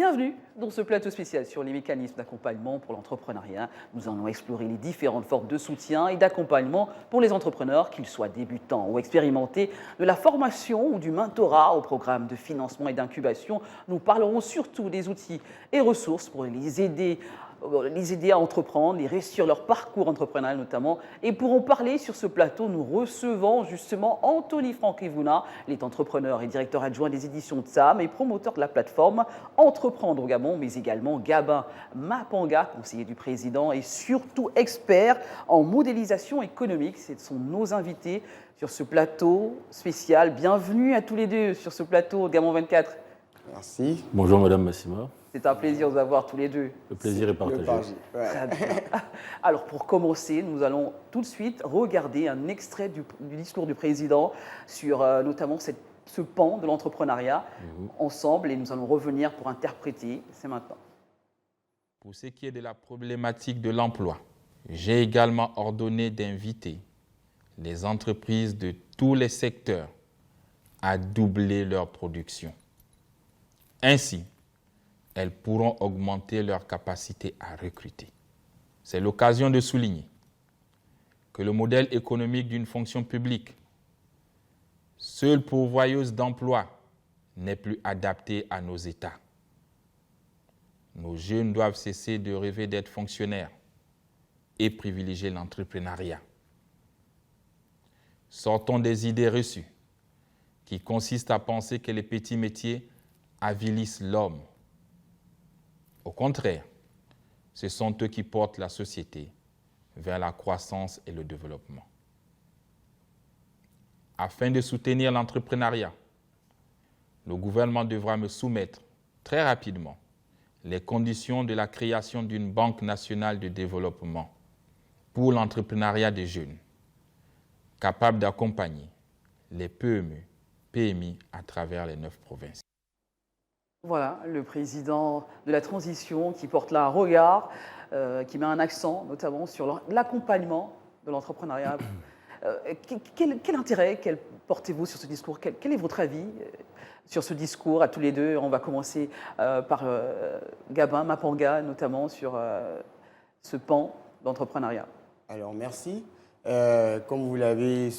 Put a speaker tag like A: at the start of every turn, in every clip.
A: Bienvenue dans ce plateau spécial sur les mécanismes d'accompagnement pour l'entrepreneuriat. Nous allons explorer les différentes formes de soutien et d'accompagnement pour les entrepreneurs, qu'ils soient débutants ou expérimentés, de la formation ou du mentorat au programme de financement et d'incubation. Nous parlerons surtout des outils et ressources pour les aider à entreprendre, les réussir leur parcours entrepreneurial notamment. Et pour en parler sur ce plateau, nous recevons justement Anthony Franquevuna, il est entrepreneur et directeur adjoint des éditions TSAM et promoteur de la plateforme Entreprendre au Gabon, mais également Gabin Mapanga, conseiller du président et surtout expert en modélisation économique. Ce sont nos invités sur ce plateau spécial. Bienvenue à tous les deux sur ce plateau de Gabon 24.
B: Merci.
C: Bonjour Madame Massima.
A: C'est un plaisir de vous avoir tous les deux.
C: Le plaisir est partagé.
B: Ouais.
A: Très bien. Alors pour commencer, nous allons tout de suite regarder un extrait du discours du président sur notamment ce pan de l'entrepreneuriat ensemble et nous allons revenir pour interpréter. C'est maintenant.
D: Pour ce qui est de la problématique de l'emploi, j'ai également ordonné d'inviter les entreprises de tous les secteurs à doubler leur production. Ainsi, elles pourront augmenter leur capacité à recruter. C'est l'occasion de souligner que le modèle économique d'une fonction publique, seule pourvoyeuse d'emplois, n'est plus adapté à nos États. Nos jeunes doivent cesser de rêver d'être fonctionnaires et privilégier l'entrepreneuriat. Sortons des idées reçues qui consistent à penser que les petits métiers avilissent l'homme. Au contraire, ce sont eux qui portent la société vers la croissance et le développement. Afin de soutenir l'entrepreneuriat, le gouvernement devra me soumettre très rapidement les conditions de la création d'une banque nationale de développement pour l'entrepreneuriat des jeunes, capable d'accompagner les PME, PMI à travers les 9 provinces.
A: Voilà, le président de la transition qui porte là un regard, qui met un accent notamment sur l'accompagnement de l'entrepreneuriat. Quel intérêt portez-vous sur ce discours? Quel est votre avis sur ce discours à tous les deux? On va commencer par Gabin Mapanga, notamment sur ce pan d'entrepreneuriat.
B: Alors, merci. Comme vous l'avez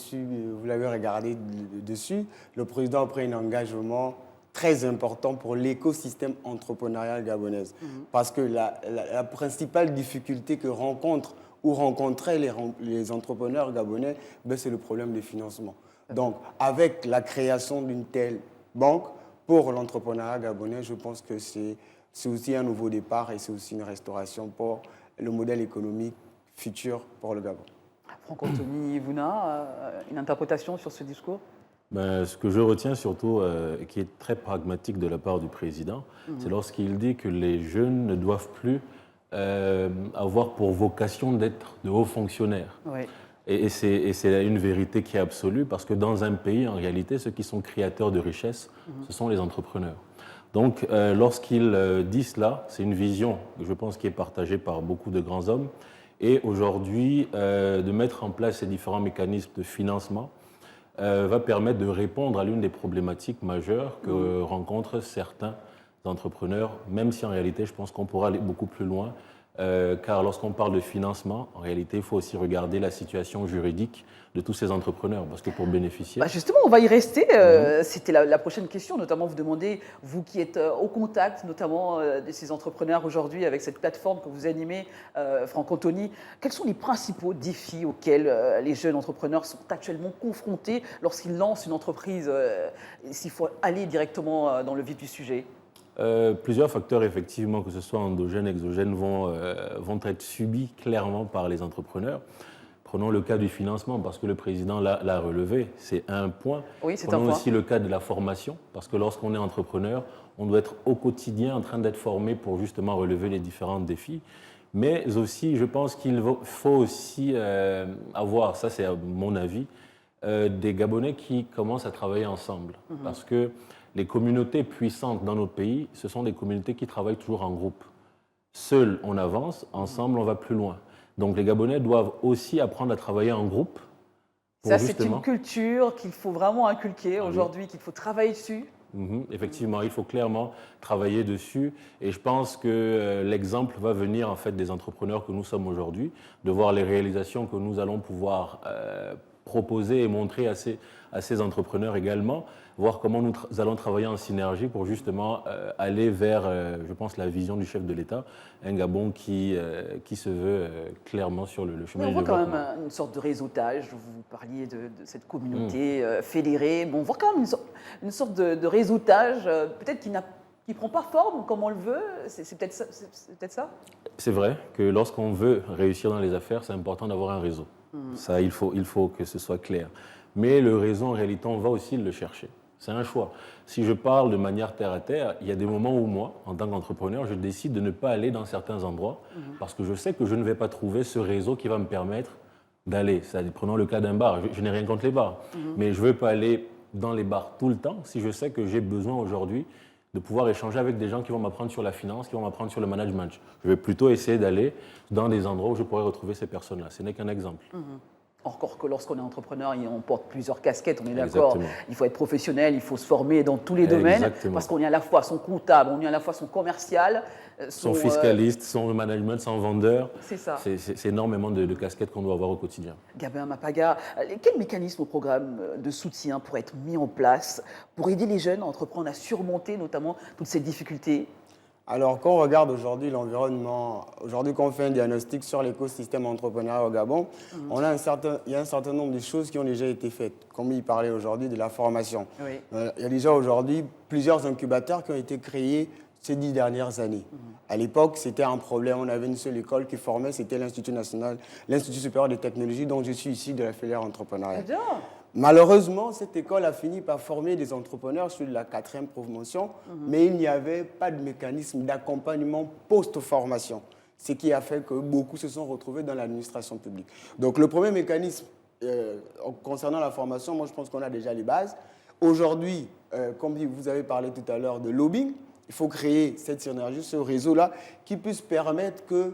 B: regardé dessus, le président a pris un engagement très important pour l'écosystème entrepreneurial gabonais. Parce que la principale difficulté que rencontraient les entrepreneurs gabonais, c'est le problème des financements. Donc, avec la création d'une telle banque pour l'entrepreneuriat gabonais, je pense que c'est aussi un nouveau départ et c'est aussi une restauration pour le modèle économique futur pour le Gabon.
A: Franck-Anthony Vouna, une interprétation sur ce discours?
C: Ce que je retiens surtout, et qui est très pragmatique de la part du président, c'est lorsqu'il dit que les jeunes ne doivent plus avoir pour vocation d'être de hauts fonctionnaires.
A: Oui.
C: Et c'est une vérité qui est absolue, parce que dans un pays, en réalité, ceux qui sont créateurs de richesses, ce sont les entrepreneurs. Donc, lorsqu'il dit cela, c'est une vision, je pense, qui est partagée par beaucoup de grands hommes. Et aujourd'hui, de mettre en place ces différents mécanismes de financement va permettre de répondre à l'une des problématiques majeures que rencontrent certains entrepreneurs, même si en réalité, je pense qu'on pourra aller beaucoup plus loin, car lorsqu'on parle de financement, en réalité, il faut aussi regarder la situation juridique de tous ces entrepreneurs, parce que pour bénéficier...
A: Justement, on va y rester. C'était la prochaine question, notamment vous demandez, vous qui êtes au contact notamment de ces entrepreneurs aujourd'hui avec cette plateforme que vous animez, Franck-Anthony, quels sont les principaux défis auxquels les jeunes entrepreneurs sont actuellement confrontés lorsqu'ils lancent une entreprise, s'il faut aller directement dans le vif du sujet?
C: Plusieurs facteurs, effectivement, que ce soit endogènes, exogènes, vont être subis clairement par les entrepreneurs. Prenons le cas du financement, parce que le président l'a relevé, c'est un point.
A: Oui, c'est un
C: Prenons
A: point.
C: aussi le cas de la formation, parce que lorsqu'on est entrepreneur, on doit être au quotidien en train d'être formé pour justement relever les différents défis. Mais aussi, je pense qu'il faut aussi avoir, ça c'est mon avis, des Gabonais qui commencent à travailler ensemble. Parce que les communautés puissantes dans notre pays, ce sont des communautés qui travaillent toujours en groupe. Seuls, on avance, ensemble, on va plus loin. Donc les Gabonais doivent aussi apprendre à travailler en groupe.
A: Ça, c'est une culture qu'il faut vraiment inculquer aujourd'hui, qu'il faut travailler dessus.
C: Effectivement, il faut clairement travailler dessus et je pense que l'exemple va venir en fait des entrepreneurs que nous sommes aujourd'hui, de voir les réalisations que nous allons pouvoir proposer et montrer à ces entrepreneurs également, voir comment nous allons travailler en synergie pour justement aller vers, je pense, la vision du chef de l'État, un Gabon qui se veut clairement sur le chemin
A: Mais
C: du
A: on voit quand
C: développement.
A: même une sorte de réseautage, vous parliez de cette communauté fédérée, mais on voit quand même une sorte de réseautage, peut-être qui ne prend pas forme comme on le veut, c'est peut-être ça,
C: C'est vrai que lorsqu'on veut réussir dans les affaires, c'est important d'avoir un réseau. Ça, il faut que ce soit clair. Mais le réseau, en réalité, on va aussi le chercher. C'est un choix. Si je parle de manière terre à terre, il y a des moments où moi, en tant qu'entrepreneur, je décide de ne pas aller dans certains endroits parce que je sais que je ne vais pas trouver ce réseau qui va me permettre d'aller. Prenons le cas d'un bar. Je n'ai rien contre les bars, mais je ne veux pas aller dans les bars tout le temps si je sais que j'ai besoin aujourd'hui de pouvoir échanger avec des gens qui vont m'apprendre sur la finance, qui vont m'apprendre sur le management. Je vais plutôt essayer d'aller dans des endroits où je pourrais retrouver ces personnes-là. Ce n'est qu'un exemple.
A: Encore que lorsqu'on est entrepreneur, on porte plusieurs casquettes, on est d'accord.
C: Exactement.
A: Il faut être professionnel, il faut se former dans tous les domaines,
C: Exactement.
A: parce qu'on est à la fois son comptable, on est à la fois son commercial,
C: Son fiscaliste, son management, son vendeur.
A: C'est ça.
C: C'est énormément de casquettes qu'on doit avoir au quotidien.
A: Gabin Mapaga, quel mécanisme au programme de soutien pourrait être mis en place pour aider les jeunes à entreprendre, à surmonter notamment toutes ces difficultés?
B: Alors, quand on regarde aujourd'hui l'environnement, aujourd'hui quand on fait un diagnostic sur l'écosystème entrepreneurial au Gabon, il y a un certain nombre de choses qui ont déjà été faites. Comme il parlait aujourd'hui de la formation.
A: Oui.
B: Il y a déjà aujourd'hui plusieurs incubateurs qui ont été créés ces 10 dernières années. À l'époque, c'était un problème. On avait une seule école qui formait, c'était l'Institut supérieur des technologies, dont je suis ici de la filière entrepreneuriale.
A: Très bien.
B: Malheureusement, cette école a fini par former des entrepreneurs sur la 4e promotion, mais il n'y avait pas de mécanisme d'accompagnement post-formation, ce qui a fait que beaucoup se sont retrouvés dans l'administration publique. Donc le premier mécanisme concernant la formation, moi je pense qu'on a déjà les bases. Aujourd'hui, comme vous avez parlé tout à l'heure de lobbying, il faut créer cette synergie, ce réseau-là, qui puisse permettre que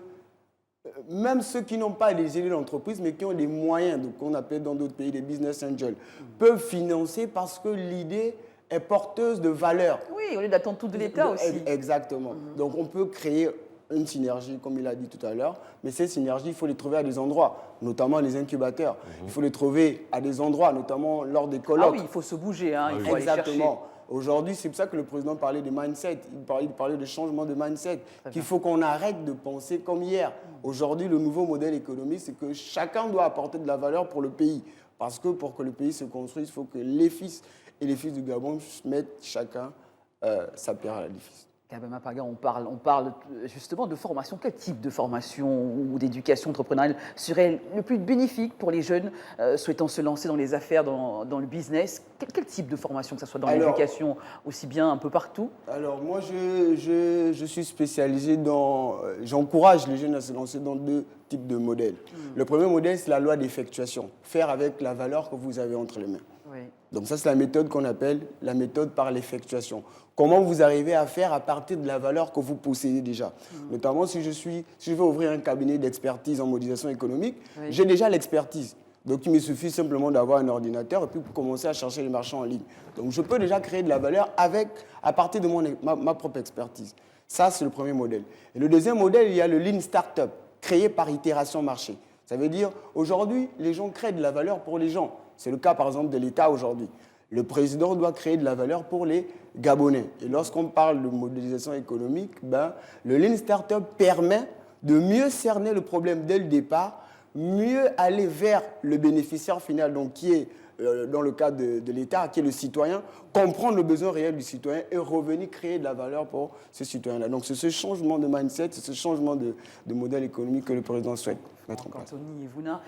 B: même ceux qui n'ont pas des élus d'entreprise, mais qui ont des moyens, qu'on appelle dans d'autres pays des business angels, peuvent financer parce que l'idée est porteuse de valeur.
A: Oui, au lieu d'attendre tout de l'État aussi.
B: Exactement. Donc on peut créer une synergie, comme il a dit tout à l'heure, mais ces synergies, il faut les trouver à des endroits, notamment les incubateurs. Il faut les trouver à des endroits, notamment lors des colloques.
A: Ah oui, il faut se bouger, hein, il faut aller chercher.
B: Exactement. Aujourd'hui, c'est pour ça que le président parlait de mindset, il parlait de changement de mindset, qu'il faut qu'on arrête de penser comme hier. Aujourd'hui, le nouveau modèle économique, c'est que chacun doit apporter de la valeur pour le pays. Parce que pour que le pays se construise, il faut que les fils et les fils du Gabon mettent chacun sa pierre à l'édifice.
A: Gabin Mapaga, on parle justement de formation. Quel type de formation ou d'éducation entrepreneuriale serait le plus bénéfique pour les jeunes souhaitant se lancer dans les affaires, dans le business? Quel type de formation, que ce soit dans l'éducation, aussi bien un peu partout?
B: Alors moi, je suis spécialisé dans... J'encourage les jeunes à se lancer dans 2 types de modèles. Le premier modèle, c'est la loi d'effectuation. Faire avec la valeur que vous avez entre les mains.
A: Oui.
B: Donc ça, c'est la méthode qu'on appelle la méthode par l'effectuation. Comment vous arrivez à faire à partir de la valeur que vous possédez déjà. Notamment si je veux ouvrir un cabinet d'expertise en modélisation économique, j'ai déjà l'expertise. Donc il me suffit simplement d'avoir un ordinateur et puis commencer à chercher les marchands en ligne. Donc je peux déjà créer de la valeur à partir de ma propre expertise. Ça, c'est le premier modèle. Et le deuxième modèle, il y a le Lean Startup, créé par itération marché. Ça veut dire, aujourd'hui, les gens créent de la valeur pour les gens. C'est le cas, par exemple, de l'État aujourd'hui. Le président doit créer de la valeur pour les Gabonais. Et lorsqu'on parle de modélisation économique, le Lean Startup permet de mieux cerner le problème dès le départ, mieux aller vers le bénéficiaire final, donc qui est, dans le cas de l'État, qui est le citoyen, comprendre le besoin réel du citoyen et revenir créer de la valeur pour ce citoyen-là. Donc c'est ce changement de mindset, c'est ce changement de modèle économique que le président souhaite mettre en place.
A: Anthony Evouna,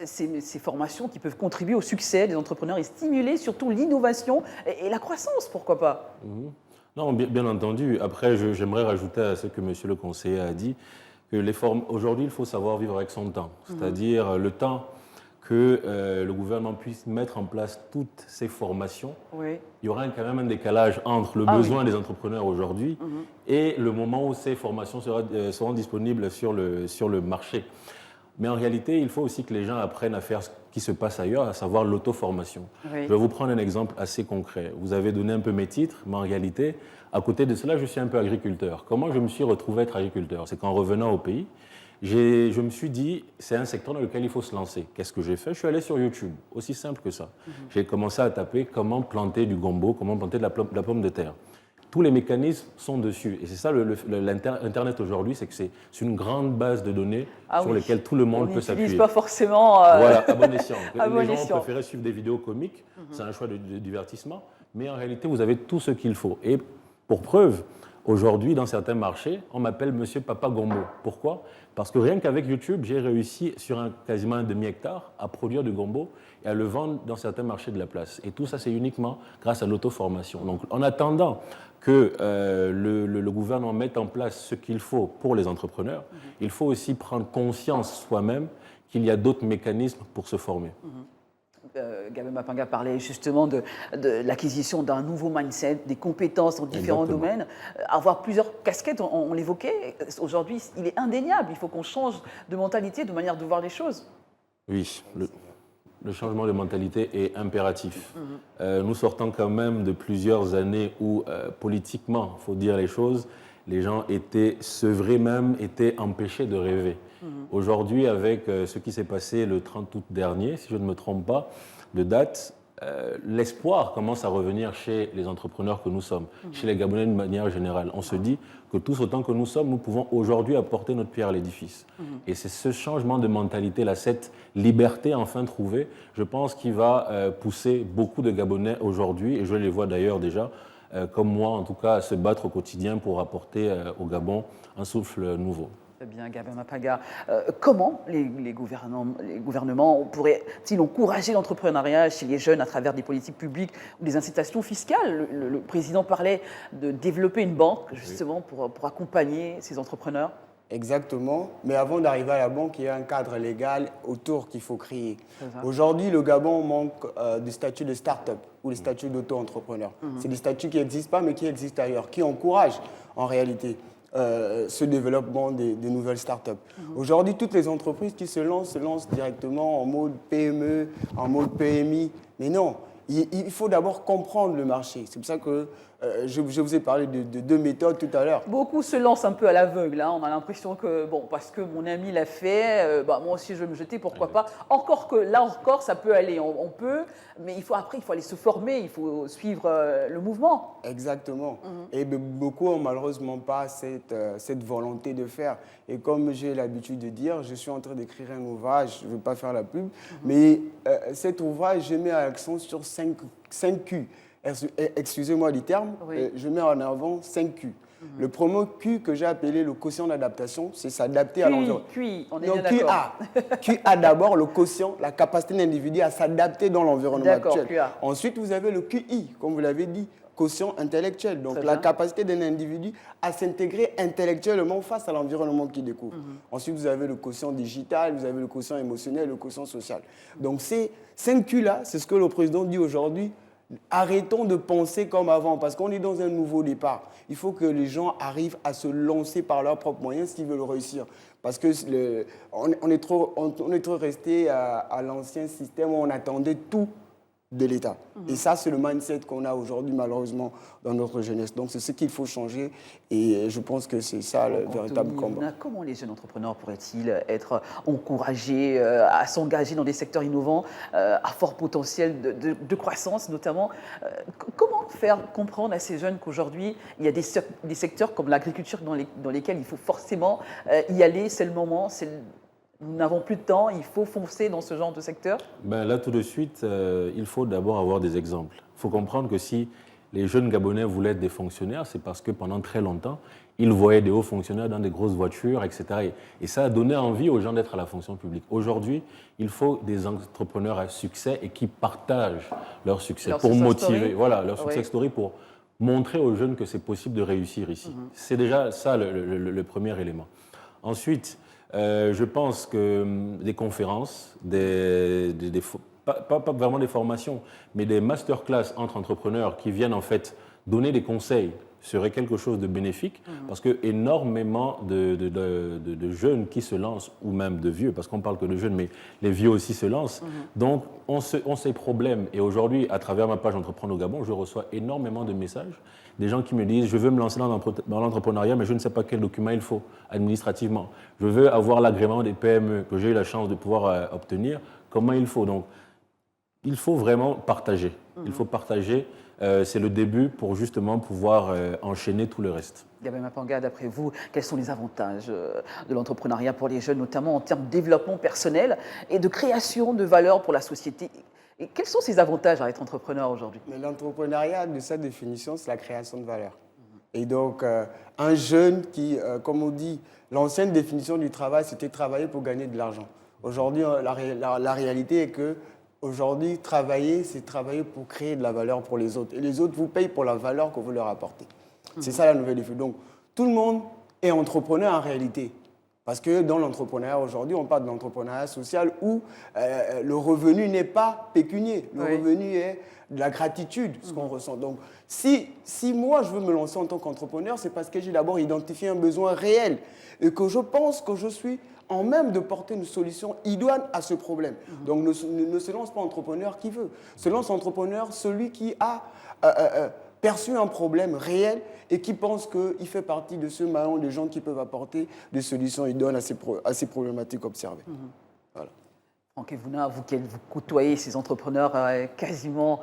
A: ces formations qui peuvent contribuer au succès des entrepreneurs et stimuler surtout l'innovation et la croissance, pourquoi pas?
C: Non, bien entendu. Après, j'aimerais rajouter à ce que monsieur le conseiller a dit, que aujourd'hui, il faut savoir vivre avec son temps. C'est-à-dire le temps que le gouvernement puisse mettre en place toutes ces formations.
A: Oui.
C: Il y aura quand même un décalage entre le besoin des entrepreneurs aujourd'hui et le moment où ces formations seront disponibles sur le marché. Mais en réalité, il faut aussi que les gens apprennent à faire ce qui se passe ailleurs, à savoir l'auto-formation.
A: Oui.
C: Je vais vous prendre un exemple assez concret. Vous avez donné un peu mes titres, mais en réalité, à côté de cela, je suis un peu agriculteur. Comment je me suis retrouvé être agriculteur? C'est qu'en revenant au pays, je me suis dit, c'est un secteur dans lequel il faut se lancer. Qu'est-ce que j'ai fait? Je suis allé sur YouTube, aussi simple que ça. J'ai commencé à taper comment planter du gombo, comment planter de la pomme de terre. Tous les mécanismes sont dessus. Et c'est ça, l'Internet aujourd'hui, c'est que c'est une grande base de données sur laquelle tout le monde peut s'appuyer.
A: On n'utilise pas forcément...
C: Voilà, à bon escient.
A: À bon
C: les gens
A: escient.
C: préféraient suivre des vidéos comiques, c'est un choix de divertissement, mais en réalité, vous avez tout ce qu'il faut. Et pour preuve, aujourd'hui, dans certains marchés, on m'appelle Monsieur Papa Gombo. Pourquoi? Parce que rien qu'avec YouTube, j'ai réussi sur quasiment un demi-hectare à produire du gombo et à le vendre dans certains marchés de la place. Et tout ça, c'est uniquement grâce à l'auto-formation. Donc, en attendant que le gouvernement mette en place ce qu'il faut pour les entrepreneurs, il faut aussi prendre conscience soi-même qu'il y a d'autres mécanismes pour se former.
A: Gabin Mapanga parlait justement de l'acquisition d'un nouveau mindset, des compétences dans différents domaines. Avoir plusieurs casquettes, on l'évoquait, aujourd'hui, il est indéniable. Il faut qu'on change de mentalité, de manière de voir les choses.
C: Oui, le changement de mentalité est impératif. Nous sortons quand même de plusieurs années où, politiquement, il faut dire les choses, les gens étaient sevrés même, étaient empêchés de rêver. Aujourd'hui, avec ce qui s'est passé le 30 août dernier, si je ne me trompe pas, de date, l'espoir commence à revenir chez les entrepreneurs que nous sommes, chez les Gabonais de manière générale. On se dit que tous autant que nous sommes, nous pouvons aujourd'hui apporter notre pierre à l'édifice. Et c'est ce changement de mentalité-là, cette liberté enfin trouvée, je pense, qui va pousser beaucoup de Gabonais aujourd'hui, et je les vois d'ailleurs déjà, comme moi en tout cas, à se battre au quotidien pour apporter au Gabon un souffle nouveau.
A: Très bien, Gabin Mapanga. Comment les gouvernements pourraient-ils encourager l'entrepreneuriat chez les jeunes à travers des politiques publiques ou des incitations fiscales? Le président parlait de développer une banque, justement, pour accompagner ces entrepreneurs.
B: Exactement, mais avant d'arriver à la banque, il y a un cadre légal autour qu'il faut créer. Aujourd'hui, le Gabon manque du statut de start-up ou le statut d'auto-entrepreneur. C'est des statuts qui n'existent pas, mais qui existent ailleurs, qui encouragent en réalité ce développement des nouvelles start-up. Aujourd'hui, toutes les entreprises qui se lancent directement en mode PME, en mode PMI. Mais non, il faut d'abord comprendre le marché. C'est pour ça que je vous ai parlé de deux méthodes tout à l'heure.
A: Beaucoup se lancent un peu à l'aveugle. On a l'impression que, bon, parce que mon ami l'a fait, moi aussi je vais me jeter, pourquoi pas. Encore que, là encore, ça peut aller. On peut, mais après, il faut aller se former, il faut suivre le mouvement.
B: Exactement. Et beaucoup n'ont malheureusement pas cette volonté de faire. Et comme j'ai l'habitude de dire, je suis en train d'écrire un ouvrage, je ne veux pas faire la pub, mais cet ouvrage, je mets l'accent sur 5 Q. Excusez-moi du terme, je mets en avant 5 Q. Le premier Q que j'ai appelé le quotient d'adaptation, c'est s'adapter à l'environnement.
A: QI, on est bien d'accord.
B: QA d'abord, le quotient, la capacité d'un individu à s'adapter dans l'environnement actuel.
A: QA.
B: Ensuite, vous avez le QI, comme vous l'avez dit, quotient intellectuel. Donc, la capacité d'un individu à s'intégrer intellectuellement face à l'environnement qu'il découvre. Ensuite, vous avez le quotient digital, vous avez le quotient émotionnel, le quotient social. Donc, ces 5 Q-là, c'est ce que le président dit aujourd'hui. Arrêtons de penser comme avant, parce qu'on est dans un nouveau départ. Il faut que les gens arrivent à se lancer par leurs propres moyens s'ils veulent réussir. Parce que on est trop resté à l'ancien système où on attendait tout de l'État. Et ça, c'est le mindset qu'on a aujourd'hui, malheureusement, dans notre jeunesse. Donc, c'est ce qu'il faut changer. Et je pense que c'est ça le véritable combat.
A: Comment les jeunes entrepreneurs pourraient-ils être encouragés à s'engager dans des secteurs innovants, à fort potentiel de croissance, notamment? Comment faire comprendre à ces jeunes qu'aujourd'hui, il y a des secteurs comme l'agriculture dans lesquels il faut forcément y aller, c'est le moment, nous n'avons plus de temps, il faut foncer dans ce genre de secteur?
C: Là, tout de suite, il faut d'abord avoir des exemples. Il faut comprendre que si les jeunes Gabonais voulaient être des fonctionnaires, c'est parce que pendant très longtemps, ils voyaient des hauts fonctionnaires dans des grosses voitures, etc. Et ça a donné envie aux gens d'être à la fonction publique. Aujourd'hui, il faut des entrepreneurs à succès et qui partagent leur succès pour motiver. Voilà, leur success story pour montrer aux jeunes que c'est possible de réussir ici. C'est déjà ça le premier élément. Ensuite, je pense que des conférences, pas vraiment des formations, mais des masterclass entre entrepreneurs qui viennent en fait donner des conseils serait quelque chose de bénéfique parce que énormément de jeunes qui se lancent, ou même de vieux, parce qu'on parle que de jeunes, mais les vieux aussi se lancent. Donc, on ces problèmes. Et aujourd'hui, à travers ma page Entreprendre au Gabon, je reçois énormément de messages. Des gens qui me disent, je veux me lancer dans l'entrepreneuriat, mais je ne sais pas quel document il faut administrativement. Je veux avoir l'agrément des PME que j'ai eu la chance de pouvoir obtenir. Comment il faut? Donc, il faut vraiment partager. Il faut partager. C'est le début pour justement pouvoir enchaîner tout le reste.
A: Gabin Mapanga, d'après vous, quels sont les avantages de l'entrepreneuriat pour les jeunes, notamment en termes de développement personnel et de création de valeur pour la société? Et quels sont ces avantages à être entrepreneur aujourd'hui?
B: Mais l'entrepreneuriat, de sa définition, c'est la création de valeur. Et donc, un jeune qui, comme on dit, l'ancienne définition du travail, c'était travailler pour gagner de l'argent. Aujourd'hui, la réalité est que aujourd'hui, travailler, c'est travailler pour créer de la valeur pour les autres. Et les autres vous payent pour la valeur que vous leur apportez. C'est ça la nouvelle défi. Donc, tout le monde est entrepreneur en réalité. Parce que dans l'entrepreneuriat aujourd'hui, on parle de l'entrepreneuriat social où le revenu n'est pas pécunier. Le revenu est de la gratitude, ce qu'on ressent. Donc, si moi, je veux me lancer en tant qu'entrepreneur, c'est parce que j'ai d'abord identifié un besoin réel et que je pense que je suis en même de porter une solution idoine à ce problème. Donc, ne se lance pas entrepreneur qui veut. Se lance entrepreneur celui qui a perçu un problème réel et qui pense qu'il fait partie de ce maillon de gens qui peuvent apporter des solutions idoines à ces problématiques observées. Voilà.
A: Franck Evouna, vous côtoyez ces entrepreneurs quasiment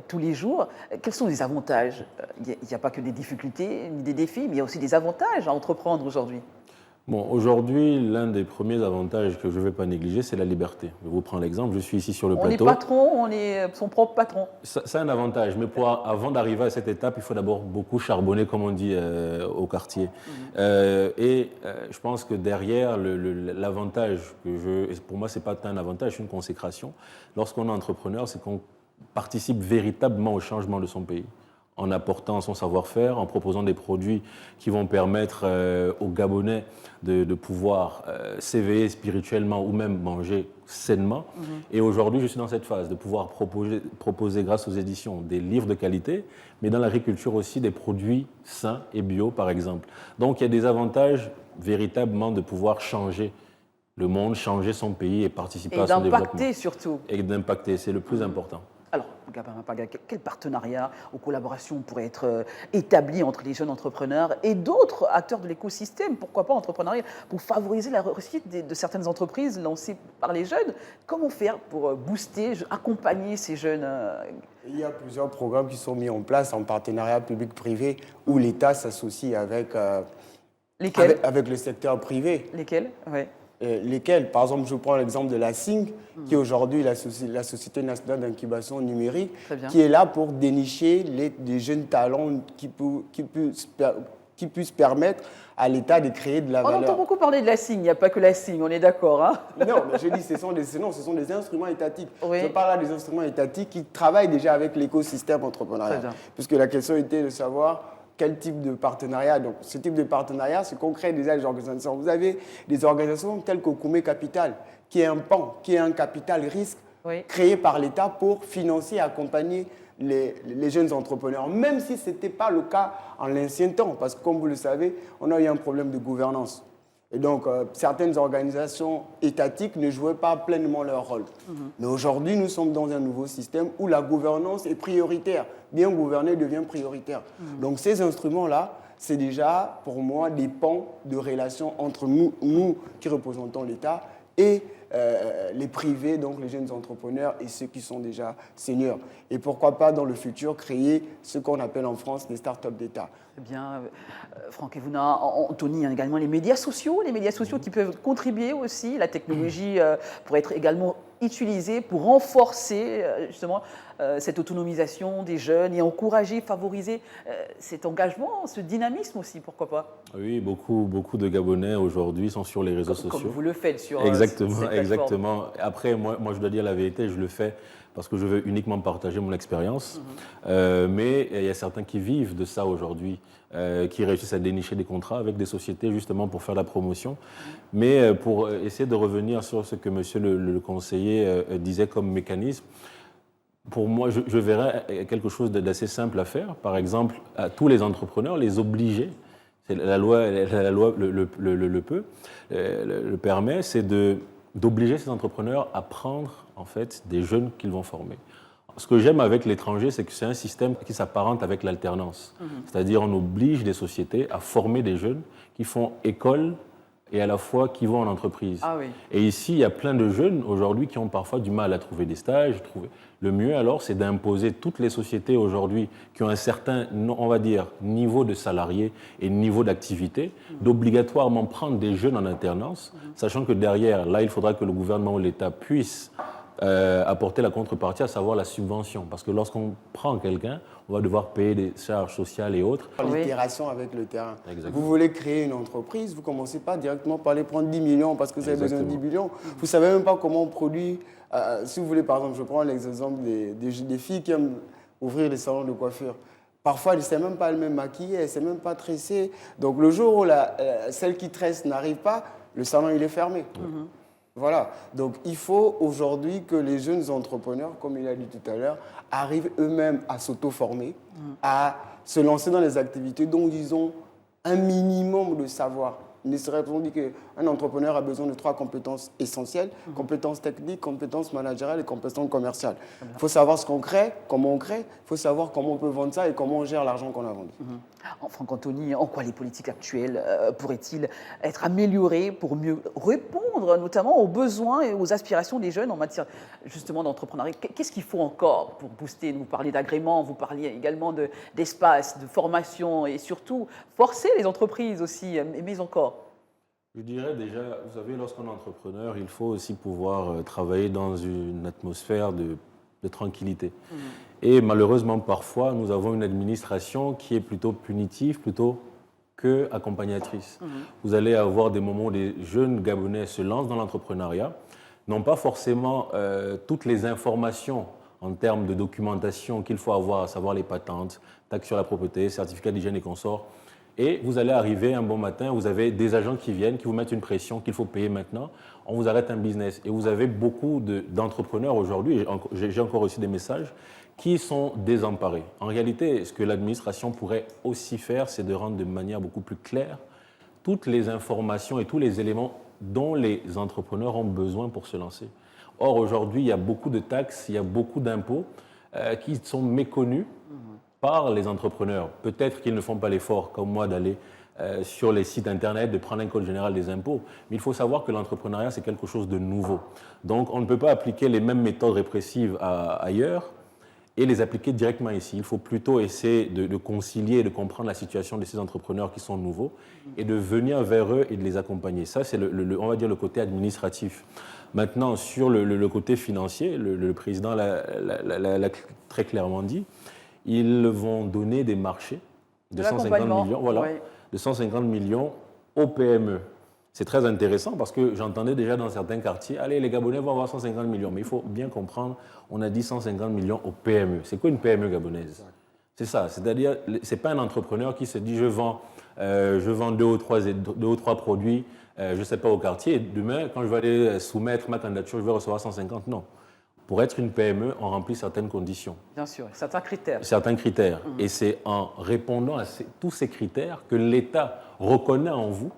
A: tous les jours, quels sont les avantages? Il n'y a pas que des difficultés ni des défis, mais il y a aussi des avantages à entreprendre aujourd'hui.
C: Bon, aujourd'hui, l'un des premiers avantages que je ne vais pas négliger, c'est la liberté. Je vous prends l'exemple, je suis ici sur le plateau.
A: On est patron, on est son propre patron.
C: C'est un avantage, mais avant d'arriver à cette étape, il faut d'abord beaucoup charbonner, comme on dit au quartier. Je pense que derrière, l'avantage, pour moi, ce n'est pas un avantage, c'est une consécration. Lorsqu'on est entrepreneur, c'est qu'on participe véritablement au changement de son pays, en apportant son savoir-faire, en proposant des produits qui vont permettre aux Gabonais de pouvoir s'éveiller spirituellement ou même manger sainement. Et aujourd'hui, je suis dans cette phase de pouvoir proposer, grâce aux éditions, des livres de qualité, mais dans l'agriculture aussi des produits sains et bio, par exemple. Donc, il y a des avantages véritablement de pouvoir changer le monde, changer son pays et participer à son développement.
A: Et d'impacter surtout.
C: Et d'impacter, c'est le plus important.
A: Alors, Gabin Mapanga, quel partenariat ou collaboration pourrait être établi entre les jeunes entrepreneurs et d'autres acteurs de l'écosystème, pourquoi pas entrepreneuriat, pour favoriser la réussite de certaines entreprises lancées par les jeunes? Comment faire pour booster, accompagner ces jeunes?
B: Il y a plusieurs programmes qui sont mis en place en partenariat public-privé où l'État s'associe avec le secteur privé.
A: Lesquels? Ouais.
B: Lesquels? Par exemple, je prends l'exemple de la SING, qui est aujourd'hui la Société nationale d'incubation numérique, qui est là pour dénicher des jeunes talents qui puissent permettre à l'État de créer de la valeur.
A: On entend beaucoup parler de la SING, il n'y a pas que la SING, on est d'accord. Hein?
B: Non, mais je dis ce sont des instruments étatiques. Oui. Je parle là des instruments étatiques qui travaillent déjà avec l'écosystème entrepreneurial. Puisque la question était de savoir quel type de partenariat. Donc, ce type de partenariat, c'est qu'on crée déjà des organisations. Vous avez des organisations telles que Koumé Capital, qui est un PAN, qui est un capital risque créé par l'État pour financer et accompagner les jeunes entrepreneurs, même si ce n'était pas le cas en l'ancien temps, parce que comme vous le savez, on a eu un problème de gouvernance. Et donc, certaines organisations étatiques ne jouaient pas pleinement leur rôle. Mais aujourd'hui, nous sommes dans un nouveau système où la gouvernance est prioritaire. Bien gouverner devient prioritaire. Donc, ces instruments-là, c'est déjà, pour moi, des pans de relations entre nous qui représentons l'État, et les privés, donc les jeunes entrepreneurs et ceux qui sont déjà seniors. Et pourquoi pas, dans le futur, créer ce qu'on appelle en France des startups d'État.
A: Eh bien, Franck Evouna, Anthony, également les médias sociaux qui peuvent contribuer aussi. La technologie pourrait être également utilisée pour renforcer justement cette autonomisation des jeunes et encourager, favoriser cet engagement, ce dynamisme aussi, pourquoi pas?
C: Oui, beaucoup de Gabonais aujourd'hui sont sur les réseaux sociaux.
A: Comme vous le faites sur
C: Exactement. Après, moi, je dois dire la vérité, je le fais parce que je veux uniquement partager mon expérience. Mais il y a certains qui vivent de ça aujourd'hui, qui réussissent à dénicher des contrats avec des sociétés justement pour faire la promotion. Mais pour essayer de revenir sur ce que monsieur le conseiller disait comme mécanisme, Pour moi, je verrais quelque chose d'assez simple à faire. Par exemple, à tous les entrepreneurs, les obliger, la loi le permet, c'est d'obliger ces entrepreneurs à prendre en fait des jeunes qu'ils vont former. Ce que j'aime avec l'étranger, c'est que c'est un système qui s'apparente avec l'alternance. C'est-à-dire on oblige des sociétés à former des jeunes qui font école et à la fois qui vont en entreprise.
A: Ah oui.
C: Et ici, il y a plein de jeunes aujourd'hui qui ont parfois du mal à trouver des stages. Le mieux alors, c'est d'imposer toutes les sociétés aujourd'hui qui ont un certain, on va dire, niveau de salariés et niveau d'activité, d'obligatoirement prendre des jeunes en alternance, sachant que derrière, là, il faudra que le gouvernement ou l'État puisse apporter la contrepartie, à savoir la subvention. Parce que lorsqu'on prend quelqu'un, on va devoir payer des charges sociales et autres.
B: L'itération avec le terrain.
C: Exactement.
B: Vous voulez créer une entreprise, vous ne commencez pas directement par aller prendre 10 millions parce que vous avez besoin de 10
C: Exactement.
B: millions. Vous ne savez même pas comment on produit. Si vous voulez, par exemple, je prends l'exemple des filles qui aiment ouvrir des salons de coiffure. Parfois, elles ne savent même pas elles-mêmes maquiller, elles ne savent même pas tresser. Donc, le jour où celle qui tresse n'arrive pas, le salon il est fermé. Voilà. Donc, il faut aujourd'hui que les jeunes entrepreneurs, comme il a dit tout à l'heure, arrivent eux-mêmes à s'auto-former, à se lancer dans les activités dont ils ont un minimum de savoir. Ne serait-ce dit qu'un entrepreneur a besoin de 3 compétences essentielles, compétences techniques, compétences managériales et compétences commerciales. Il faut savoir ce qu'on crée, comment on crée, il faut savoir comment on peut vendre ça et comment on gère l'argent qu'on a vendu.
A: Franck Anthony, en quoi les politiques actuelles pourraient-ils être améliorées pour mieux répondre notamment aux besoins et aux aspirations des jeunes en matière justement d'entrepreneuriat? Qu'est-ce qu'il faut encore pour booster? Vous parlez d'agrément, vous parliez également d'espace, de formation et surtout forcer les entreprises aussi, mais encore.
C: Je dirais déjà, vous savez, lorsqu'on est entrepreneur, il faut aussi pouvoir travailler dans une atmosphère de tranquillité. Et malheureusement, parfois, nous avons une administration qui est plutôt punitive, plutôt que accompagnatrice. Vous allez avoir des moments où des jeunes Gabonais se lancent dans l'entrepreneuriat, n'ont pas forcément toutes les informations en termes de documentation qu'il faut avoir, à savoir les patentes, taxes sur la propriété, certificat d'hygiène et consorts. Et vous allez arriver un bon matin, vous avez des agents qui viennent, qui vous mettent une pression qu'il faut payer maintenant, on vous arrête un business. Et vous avez beaucoup d'entrepreneurs aujourd'hui, et j'ai encore reçu des messages, qui sont désemparés. En réalité, ce que l'administration pourrait aussi faire, c'est de rendre de manière beaucoup plus claire toutes les informations et tous les éléments dont les entrepreneurs ont besoin pour se lancer. Or, aujourd'hui, il y a beaucoup de taxes, il y a beaucoup d'impôts qui sont méconnus par les entrepreneurs. Peut-être qu'ils ne font pas l'effort, comme moi, d'aller sur les sites Internet, de prendre un code général des impôts. Mais il faut savoir que l'entrepreneuriat, c'est quelque chose de nouveau. Donc, on ne peut pas appliquer les mêmes méthodes répressives ailleurs et les appliquer directement ici. Il faut plutôt essayer de concilier et de comprendre la situation de ces entrepreneurs qui sont nouveaux et de venir vers eux et de les accompagner. Ça, c'est, on va dire, le côté administratif. Maintenant, sur le côté financier, le président l'a très clairement dit, ils vont donner des marchés de 150 millions, voilà, oui, de 150 millions aux PME. C'est très intéressant parce que j'entendais déjà dans certains quartiers, allez, les Gabonais vont avoir 150 millions. Mais il faut bien comprendre, on a dit 150 millions aux PME. C'est quoi une PME gabonaise? C'est ça, c'est-à-dire, ce n'est pas un entrepreneur qui se dit, je vends 2 ou 3 produits, je ne sais pas, au quartier, et demain, quand je vais aller soumettre ma candidature, je vais recevoir 150. Non. Pour être une PME, on remplit certaines conditions.
A: Bien sûr, certains critères.
C: Certains critères. Et c'est en répondant à tous ces critères que l'État reconnaît en vous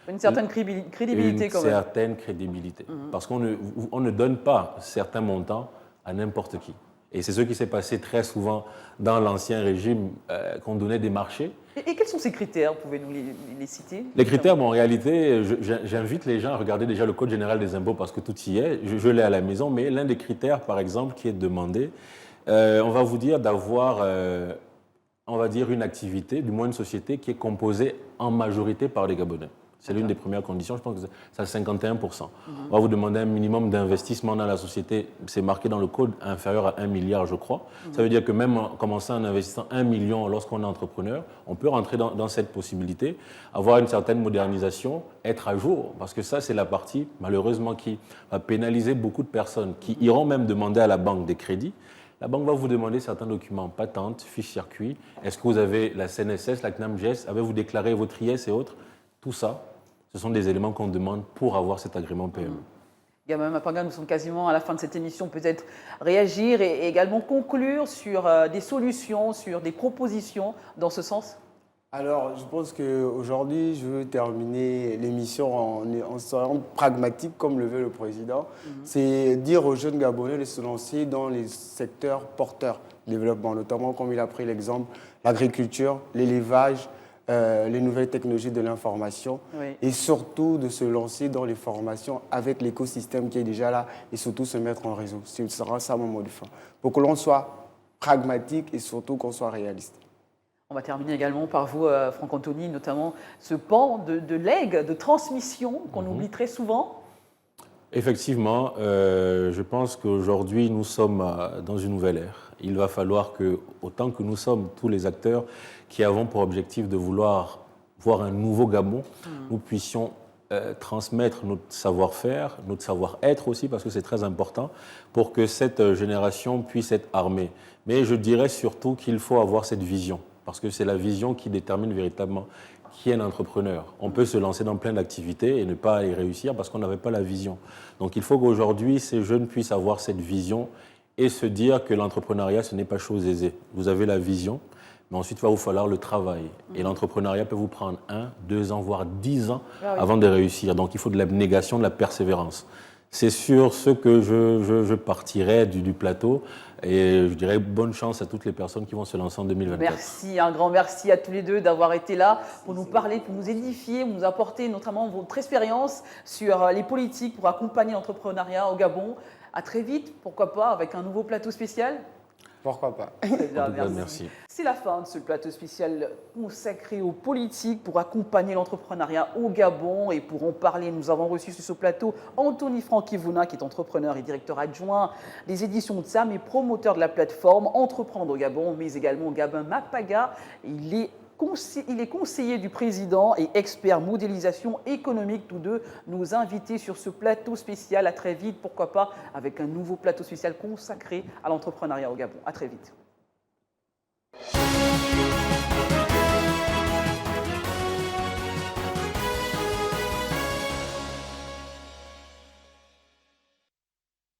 A: une certaine crédibilité quand même.
C: Une certaine crédibilité. Parce qu'on ne donne pas certains montants à n'importe qui. Et c'est ce qui s'est passé très souvent dans l'ancien régime, qu'on donnait des marchés.
A: Et quels sont ces critères? Pouvez-vous les citer?
C: Les critères, bon, en réalité, j'invite les gens à regarder déjà le Code général des impôts parce que tout y est. Je l'ai à la maison, mais l'un des critères, par exemple, qui est demandé, on va vous dire d'avoir, on va dire, une activité, du moins une société qui est composée en majorité par les Gabonais. C'est l'une des premières conditions, je pense que c'est à 51%. On va vous demander un minimum d'investissement dans la société, c'est marqué dans le code, inférieur à 1 milliard, je crois. Ça veut dire que même en commençant en investissant 1 million lorsqu'on est entrepreneur, on peut rentrer dans cette possibilité, avoir une certaine modernisation, être à jour, parce que ça, c'est la partie, malheureusement, qui va pénaliser beaucoup de personnes qui iront même demander à la banque des crédits. La banque va vous demander certains documents, patente, fiche circuit, est-ce que vous avez la CNSS, la CNAMGS, avez-vous déclaré votre IS et autres? Tout ça, ce sont des éléments qu'on demande pour avoir cet agrément PME.
A: Gaben Mapaga, nous sommes quasiment à la fin de cette émission, peut-être réagir et également conclure sur des solutions, sur des propositions dans ce sens?
B: Alors, je pense qu'aujourd'hui, je veux terminer l'émission en serant pragmatique, comme le veut le président. C'est dire aux jeunes Gabonais de se lancer dans les secteurs porteurs de développement, notamment, comme il a pris l'exemple, l'agriculture, l'élevage, les nouvelles technologies de l'information,
A: Oui.
B: et surtout de se lancer dans les formations avec l'écosystème qui est déjà là et surtout se mettre en réseau. Ce sera ça mon mot de fin. Pour que l'on soit pragmatique et surtout qu'on soit réaliste.
A: On va terminer également par vous, Franck Anthony, notamment ce pan de legs, de transmission qu'on oublie très souvent.
C: Effectivement, je pense qu'aujourd'hui, nous sommes dans une nouvelle ère. Il va falloir que, autant que nous sommes tous les acteurs qui avons pour objectif de vouloir voir un nouveau Gabon, nous puissions transmettre notre savoir-faire, notre savoir-être aussi, parce que c'est très important, pour que cette génération puisse être armée. Mais je dirais surtout qu'il faut avoir cette vision, parce que c'est la vision qui détermine véritablement qui est un entrepreneur. On peut se lancer dans plein d'activités et ne pas y réussir parce qu'on n'avait pas la vision. Donc il faut qu'aujourd'hui, ces jeunes puissent avoir cette vision et se dire que l'entrepreneuriat, ce n'est pas chose aisée. Vous avez la vision, mais ensuite, il va vous falloir le travail. Et l'entrepreneuriat peut vous prendre 1, 2 ans, voire 10 ans avant de réussir. Donc il faut de l'abnégation, de la persévérance. C'est sur ce que je partirai du plateau et je dirais bonne chance à toutes les personnes qui vont se lancer en 2024.
A: Merci, un grand merci à tous les deux d'avoir été là pour nous parler, pour nous édifier, nous apporter notamment votre expérience sur les politiques pour accompagner l'entrepreneuriat au Gabon. À très vite, pourquoi pas, avec un nouveau plateau spécial.
B: Pourquoi pas?
C: Merci.
A: C'est la fin de ce plateau spécial consacré aux politiques pour accompagner l'entrepreneuriat au Gabon. Et pour en parler, nous avons reçu sur ce plateau Anthony Frankivouna, qui est entrepreneur et directeur adjoint des éditions TSAM et promoteur de la plateforme Entreprendre au Gabon, mais également Gaben Mapaga. Il est conseiller du président et expert modélisation économique, tous deux nous invités sur ce plateau spécial. À très vite, pourquoi pas, avec un nouveau plateau spécial consacré à l'entrepreneuriat au Gabon. À très vite.